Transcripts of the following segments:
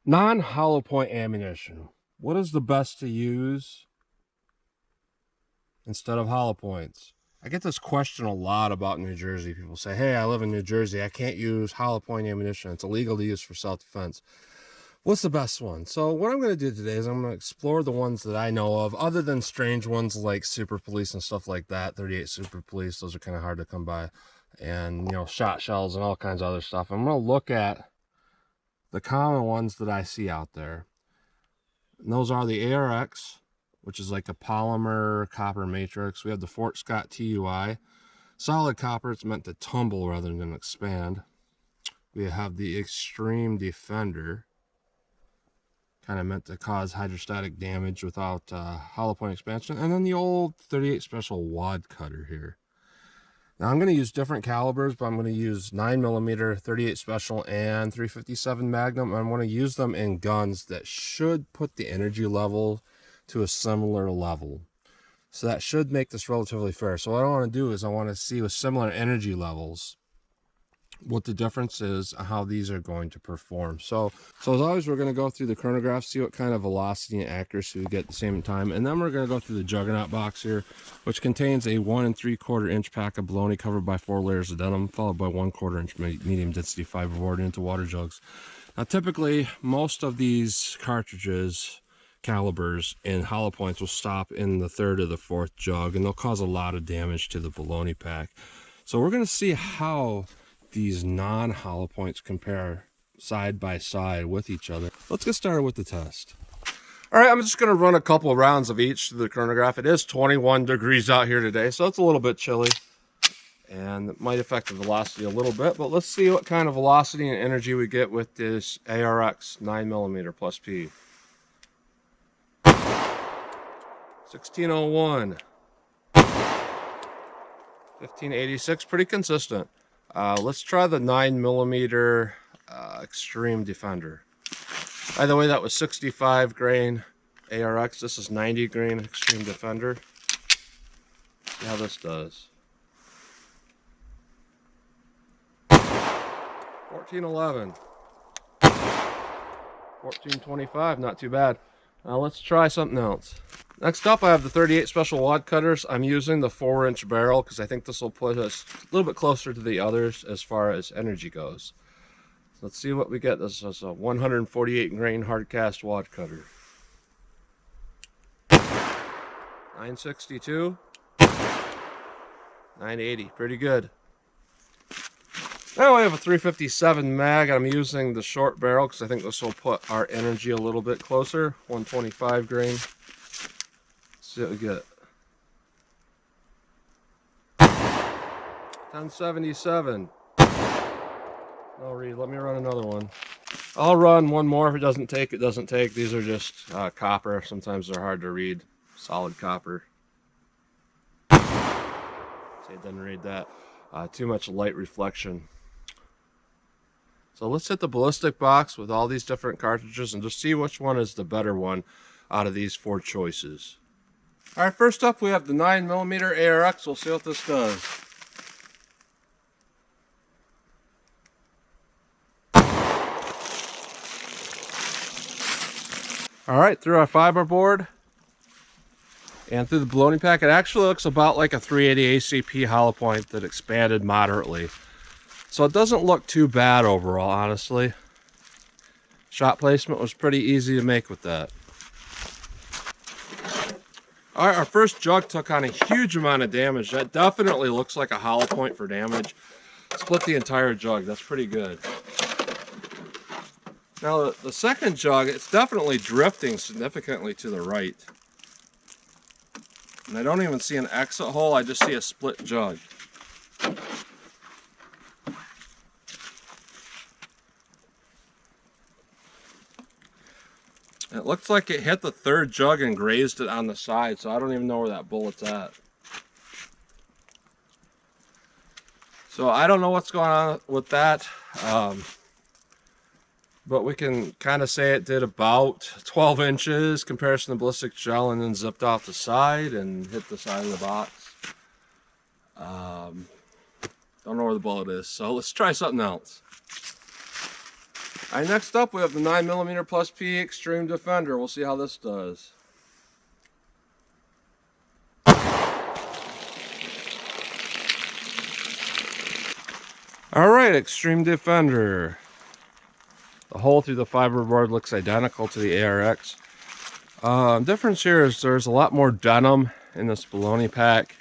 Non-hollow point ammunition. What is the best to use instead of hollow points? I get this question a lot about New Jersey. People say, hey, I live in New Jersey. I can't use hollow point ammunition. It's illegal to use for self-defense. What's the best one? So what I'm going to do today is I'm going to explore the ones that I know of, other than strange ones like Super Police and stuff like that. 38 Super Police, those are kind of hard to come by. And, you know, shot shells and all kinds of other stuff. I'm going to look at the common ones that I see out there. And those are the ARX, which is like a polymer copper matrix. We have the Fort Scott TUI. Solid copper, it's meant to tumble rather than expand. We have the Xtreme Defender, kind of meant to cause hydrostatic damage without hollow point expansion. And then the old 38 Special Wadcutter here. Now I'm going to use different calibers, but I'm going to use 9mm, 38 Special, and 357 Magnum. I'm going to use them in guns that should put the energy level to a similar level. So that should make this relatively fair. So what I want to do is I want to see with similar energy levels what the difference is, how these are going to perform. So as always, we're going to go through the chronograph, see what kind of velocity and accuracy we get at the same time, and then we're going to go through the Juggernaut box here, which contains a 1 3/4 inch pack of bologna covered by 4 layers of denim, followed by 1/4 inch medium density fiberboard into water jugs. Now typically most of these cartridges calibers and hollow points will stop in the 3rd or the 4th jug, and they'll cause a lot of damage to the bologna pack. So we're going to see how these non-hollow points compare side by side with each other. Let's get started with the test. All right, I'm just going to run a couple of rounds of each through the chronograph. It is 21 degrees out here today, so it's a little bit chilly, and it might affect the velocity a little bit, but let's see what kind of velocity and energy we get with this ARX 9mm plus P. 1601, 1586, pretty consistent. Let's try the 9mm Xtreme Defender. By the way, that was 65 grain ARX. This is 90 grain Xtreme Defender. See how this does. 1411, 1425, not too bad. Let's try something else. Next up, I have the 38 Special Wadcutters. I'm using the 4-inch barrel because I think this will put us a little bit closer to the others as far as energy goes. So let's see what we get. This is a 148 grain hardcast Wadcutter. 962, 980, pretty good. Now I have a 357 mag. I'm using the short barrel because I think this will put our energy a little bit closer. 125 grain. Let's see what we get. 1077. No read. Let me run another one. I'll run one more. If it doesn't take, it doesn't take. These are just copper. Sometimes they're hard to read. Solid copper. See, it doesn't read that. Too much light reflection. So let's hit the ballistic box with all these different cartridges and just see which one is the better one out of these 4 choices. All right, first up we have the 9mm ARX. We'll see what this does. All right, through our fiberboard and through the bologna pack, it actually looks about like a 380 ACP hollow point that expanded moderately. So it doesn't look too bad overall, honestly. Shot placement was pretty easy to make with that. All right, our first jug took on a huge amount of damage. That definitely looks like a hollow point for damage. Split the entire jug. That's pretty good. Now the second jug, it's definitely drifting significantly to the right. And I don't even see an exit hole. I just see a split jug. It looks like it hit the 3rd jug and grazed it on the side, so I don't even know where that bullet's at. So I don't know what's going on with that, but we can kind of say it did about 12 inches comparison to ballistic gel, and then zipped off the side and hit the side of the box. Don't know where the bullet is, so let's try something else. All right, next up we have the 9mm plus P Xtreme Defender. We'll see how this does. All right, Xtreme Defender. The hole through the fiberboard looks identical to the ARX. Difference here is there's a lot more denim in this baloney pack,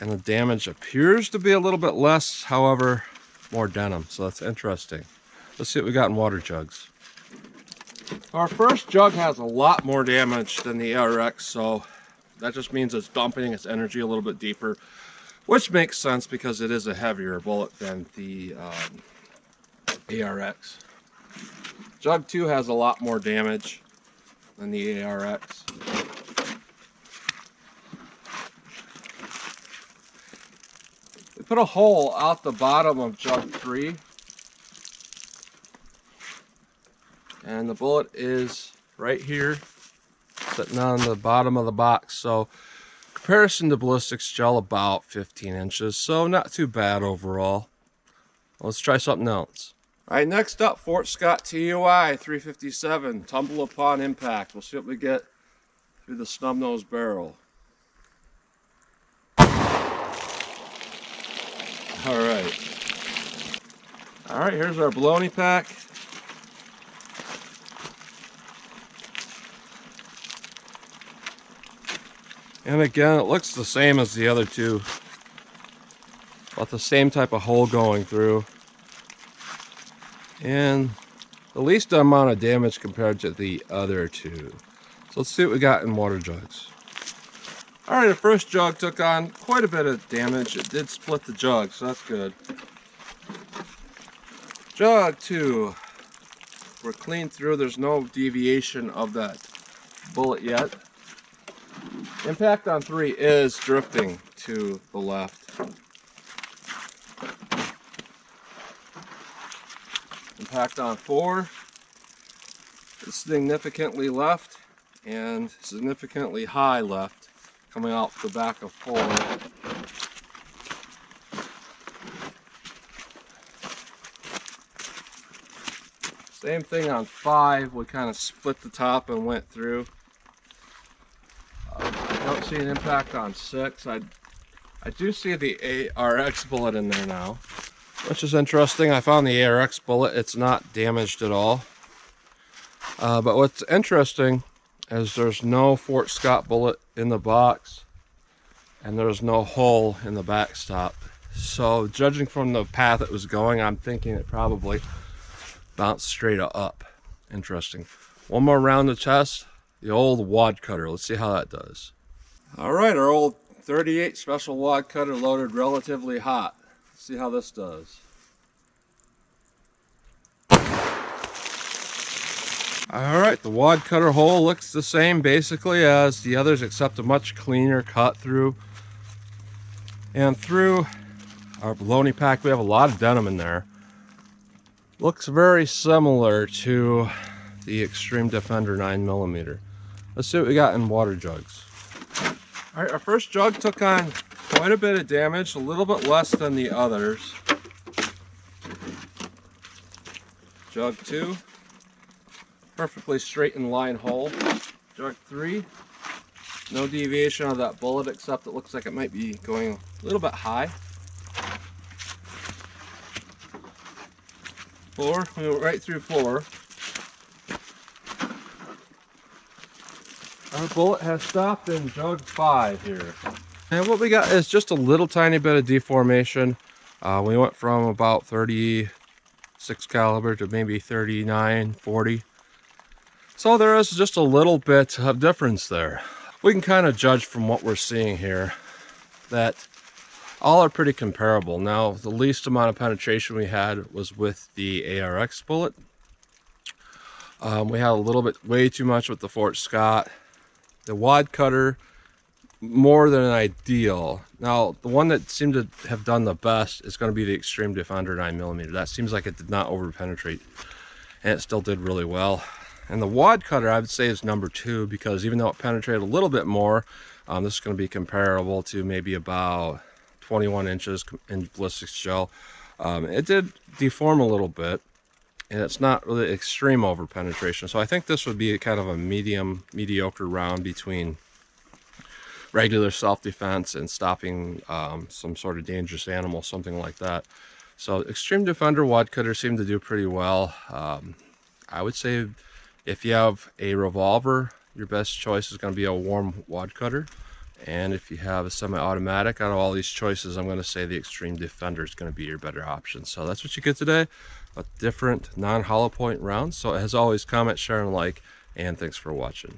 and the damage appears to be a little bit less, however, more denim, so that's interesting. Let's see what we got in water jugs. Our first jug has a lot more damage than the ARX, so that just means it's dumping its energy a little bit deeper, which makes sense because it is a heavier bullet than the ARX. Jug 2 has a lot more damage than the ARX. We put a hole out the bottom of jug 3, and the bullet is right here, sitting on the bottom of the box. So comparison to ballistics gel, about 15 inches, so not too bad overall. Let's try something else. All right, next up, Fort Scott TUI 357, tumble upon impact. We'll see what we get through the snub nose barrel. All right, here's our baloney pack. And again, it looks the same as the other two. About the same type of hole going through. And the least amount of damage compared to the other two. So let's see what we got in water jugs. All right, the first jug took on quite a bit of damage. It did split the jug, so that's good. Jug 2, we're clean through. There's no deviation of that bullet yet. Impact on 3 is drifting to the left. Impact on 4 is significantly left and significantly high left, coming out the back of 4. Same thing on 5, we kind of split the top and went through. I don't see an impact on 6. I do see the ARX bullet in there now, which is interesting. I found the ARX bullet, it's not damaged at all. But what's interesting is there's no Fort Scott bullet in the box, and there's no hole in the backstop. So judging from the path it was going, I'm thinking it probably bounced straight up. Interesting. One more round of test, the old Wadcutter. Let's see how that does. All right, our old 38 special Wadcutter loaded relatively hot. Let's see how this does. All right, the Wadcutter hole looks the same basically as the others, except a much cleaner cut through. And through our baloney pack, we have a lot of denim in there. Looks very similar to the Xtreme Defender 9mm. Let's see what we got in water jugs. All right, our first jug took on quite a bit of damage, a little bit less than the others. Jug 2, perfectly straight in line hole. Jug 3, no deviation of that bullet, except it looks like it might be going a little bit high. 4, we went right through 4. Our bullet has stopped in jug 5 here. And what we got is just a little tiny bit of deformation. We went from about 36 caliber to maybe 39, 40. So there is just a little bit of difference there. We can kind of judge from what we're seeing here that all are pretty comparable. Now, the least amount of penetration we had was with the ARX bullet. We had a little bit, way too much with the Fort Scott. The Wadcutter, more than ideal. Now, the one that seemed to have done the best is going to be the Xtreme Defender 9mm. That seems like it did not over penetrate, and it still did really well. And the Wadcutter, I would say, is number 2, because even though it penetrated a little bit more, this is going to be comparable to maybe about 21 inches in ballistics gel. It did deform a little bit, and it's not really extreme over penetration. So I think this would be kind of a mediocre round between regular self-defense and stopping some sort of dangerous animal, something like that. So Xtreme Defender Wadcutter seemed to do pretty well. I would say if you have a revolver, your best choice is going to be a warm Wadcutter. And if you have a semi-automatic, out of all these choices, I'm going to say the Xtreme Defender is going to be your better option. So that's what you get today, a different non-hollow point round. So as always, comment, share, and like, and thanks for watching.